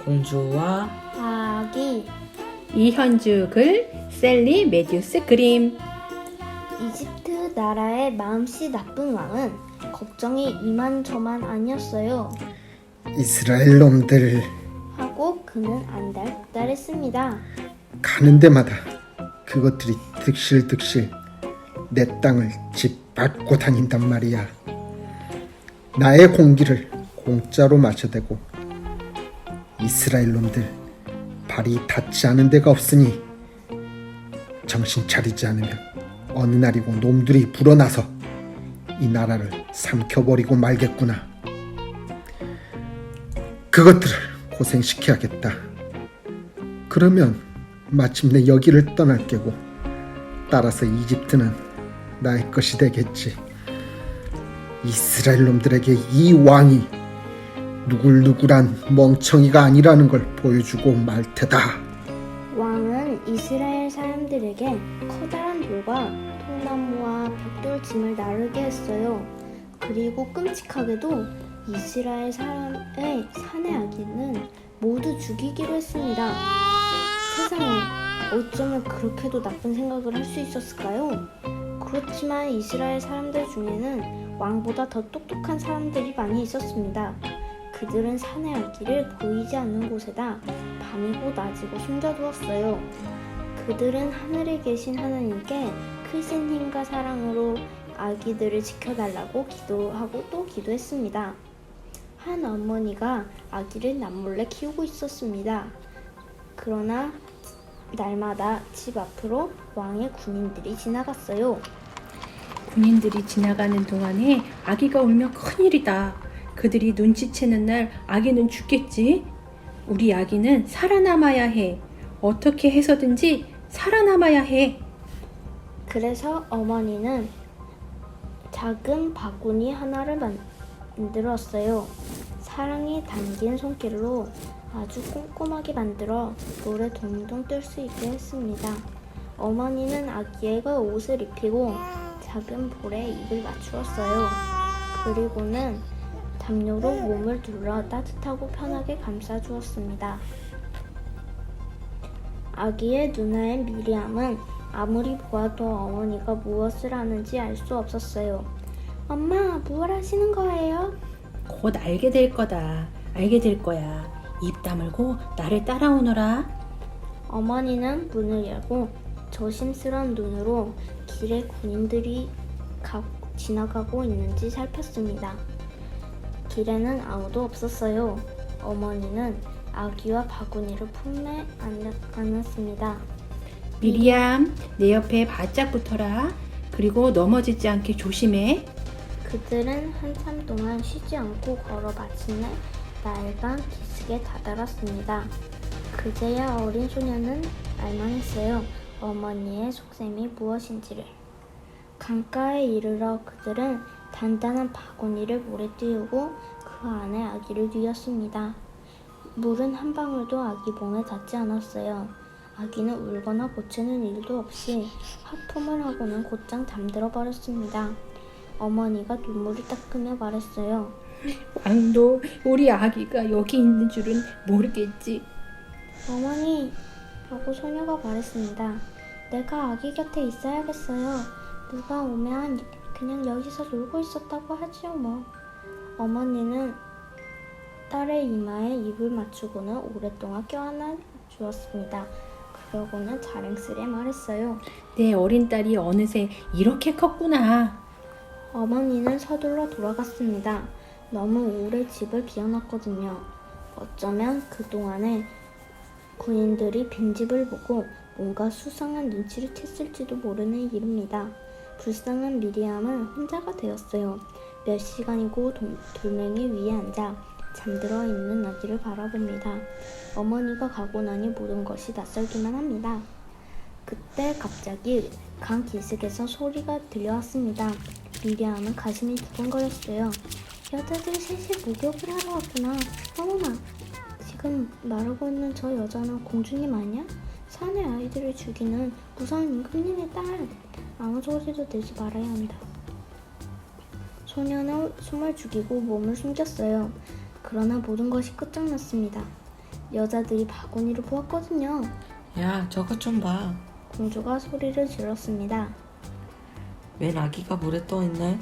공주와 아기. 이현주 글, 셀리 매듀스 그림. 이집트 나라의 마음씨 나쁜 왕은 걱정이 이만저만 아니었어요. 이스라엘 놈들 하고 그는 안달했습니다. 가는 데마다 그것들이 득실득실 내 땅을 짓밟고 다닌단 말이야. 나의 공기를 공짜로 마셔대고 이스라엘 놈들 발이 닿지 않은 데가 없으니 정신 차리지 않으면 어느 날이고 놈들이 불어나서 이 나라를 삼켜버리고 말겠구나. 그것들을 고생시켜야겠다. 그러면 마침내 여기를 떠날 게고 따라서 이집트는 나의 것이 되겠지. 이스라엘 놈들에게 이 왕이 누굴누굴한 멍청이가 아니라는 걸 보여주고 말 테다. 왕은 이스라엘 사람들에게 커다란 돌과 통나무와 벽돌짐을 나르게 했어요. 그리고 끔찍하게도 이스라엘 사람의 사내 아기는 모두 죽이기로 했습니다. 세상에, 어쩌면 그렇게도 나쁜 생각을 할 수 있었을까요? 그렇지만 이스라엘 사람들 중에는 왕보다 더 똑똑한 사람들이 많이 있었습니다. 그들은 사내 아기를 보이지 않는 곳에다 밤이고 낮이고 숨겨두었어요. 그들은 하늘에 계신 하나님께 크신 힘과 사랑으로 아기들을 지켜달라고 기도하고 또 기도했습니다. 한 어머니가 아기를 남몰래 키우고 있었습니다. 그러나 날마다 집 앞으로 왕의 군인들이 지나갔어요. 군인들이 지나가는 동안에 아기가 울면 큰일이다. 그들이 눈치채는 날 아기는 죽겠지. 우리 아기는 살아남아야 해. 어떻게 해서든지 살아남아야 해. 그래서 어머니는 작은 바구니 하나를 만들었어요. 사랑이 담긴 손길로 아주 꼼꼼하게 만들어 물에 동동 뜰 수 있게 했습니다. 어머니는 아기에게 옷을 입히고 작은 볼에 입을 맞추었어요. 그리고는 담요로 몸을 둘러 따뜻하고 편하게 감싸주었습니다. 아기의 누나인 미리암은 아무리 보아도 어머니가 무엇을 하는지 알 수 없었어요. 엄마, 무엇 하시는 거예요? 곧 알게 될 거다. 알게 될 거야. 입 다물고 나를 따라오너라. 어머니는 문을 열고 조심스러운 눈으로 길에 군인들이 지나가고 있는지 살폈습니다. 길에는 아무도 없었어요. 어머니는 아기와 바구니를 품에 안았습니다. 미리암, 내 옆에 바짝 붙어라. 그리고 넘어지지 않게 조심해. 그들은 한참 동안 쉬지 않고 걸어 마침내 낡은 기슭에 다다랐습니다. 그제야 어린 소녀는 알만했어요. 어머니의 속셈이 무엇인지를. 강가에 이르러 그들은 단단한 바구니를 물에 띄우고 그 안에 아기를 뉘었습니다. 물은 한 방울도 아기 몸에 닿지 않았어요. 아기는 울거나 보채는 일도 없이 하품을 하고는 곧장 잠들어 버렸습니다. 어머니가 눈물을 닦으며 말했어요. 왕도 우리 아기가 여기 있는 줄은 모르겠지. 어머니! 라고 소녀가 말했습니다. 내가 아기 곁에 있어야겠어요. 누가 오면 그냥 여기서 놀고 있었다고 하지요 뭐. 어머니는 딸의 이마에 입을 맞추고는 오랫동안 껴안아 주었습니다. 그러고는 자랑스레 말했어요. 내 어린 딸이 어느새 이렇게 컸구나. 어머니는 서둘러 돌아갔습니다. 너무 오래 집을 비워놨거든요. 어쩌면 그동안에 군인들이 빈집을 보고 뭔가 수상한 눈치를 챘을지도 모르는 일입니다. 불쌍한 미리암은 혼자가 되었어요. 몇 시간이고 돌멩이 위에 앉아 잠들어 있는 아기를 바라봅니다. 어머니가 가고 나니 모든 것이 낯설기만 합니다. 그때 갑자기 강 기슭에서 소리가 들려왔습니다. 미리암은 가슴이 두근거렸어요. 여자들 셋이 목욕을 하러 왔구나. 어머나, 지금 말하고 있는 저 여자는 공주님 아니야? 사내 아이들을 죽이는 무서운 임금님의 딸. 아무 소리도 내지 말아야 한다. 소녀는 숨을 죽이고 몸을 숨겼어요. 그러나 모든 것이 끝장났습니다. 여자들이 바구니를 보았거든요. 야, 저것 좀 봐. 공주가 소리를 질렀습니다. 웬 아기가 물에 떠있네?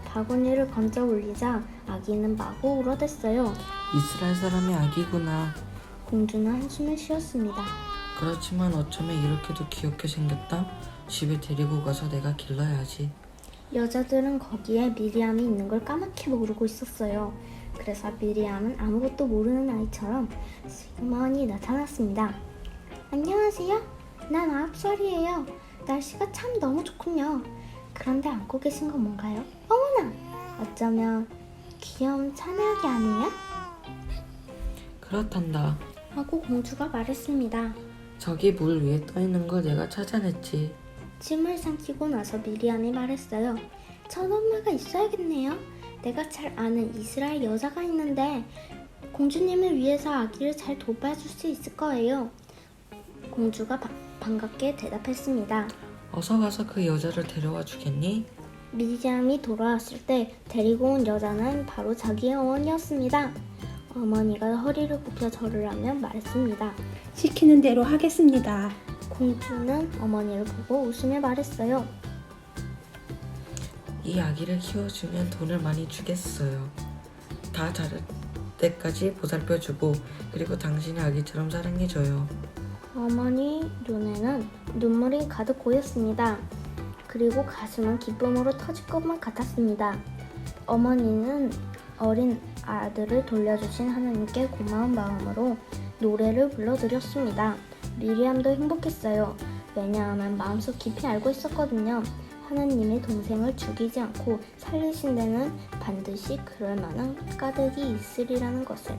바구니를 건져 올리자 아기는 마구 울어댔어요. 이스라엘 사람의 아기구나. 공주는 한숨을 쉬었습니다. 그렇지만 어쩌면 이렇게도 귀엽게 생겼다? 집에 데리고 가서 내가 길러야지. 여자들은 거기에 미리암이 있는 걸 까맣게 모르고 있었어요. 그래서 미리암은 아무것도 모르는 아이처럼 슬그머니 나타났습니다. 안녕하세요. 난 9살이에요. 날씨가 참 너무 좋군요. 그런데 안고 계신 건 뭔가요? 어머나! 어쩌면 귀여운 찬양이 아니에요? 그렇단다. 하고 공주가 말했습니다. 저기 물 위에 떠있는 걸 내가 찾아냈지. 침을 삼키고 나서 미리암이 말했어요. 전 엄마가 있어야겠네요. 내가 잘 아는 이스라엘 여자가 있는데 공주님을 위해서 아기를 잘 돌봐줄 수 있을 거예요. 공주가 반갑게 대답했습니다. 어서 가서 그 여자를 데려와 주겠니? 미리암이 돌아왔을 때 데리고 온 여자는 바로 자기의 어머니였습니다. 어머니가 허리를 굽혀 절을 하며 말했습니다. 시키는 대로 하겠습니다. 공주는 어머니를 보고 웃으며 말했어요. 이 아기를 키워주면 돈을 많이 주겠어요. 다 자랄 때까지 보살펴주고 그리고 당신의 아기처럼 사랑해줘요. 어머니 눈에는 눈물이 가득 고였습니다. 그리고 가슴은 기쁨으로 터질 것만 같았습니다. 어머니는 어린 아들을 돌려주신 하나님께 고마운 마음으로 노래를 불러드렸습니다. 미리암도 행복했어요. 왜냐하면 마음속 깊이 알고 있었거든요. 하나님의 동생을 죽이지 않고 살리신 데는 반드시 그럴 만한 까닭이 있으리라는 것을.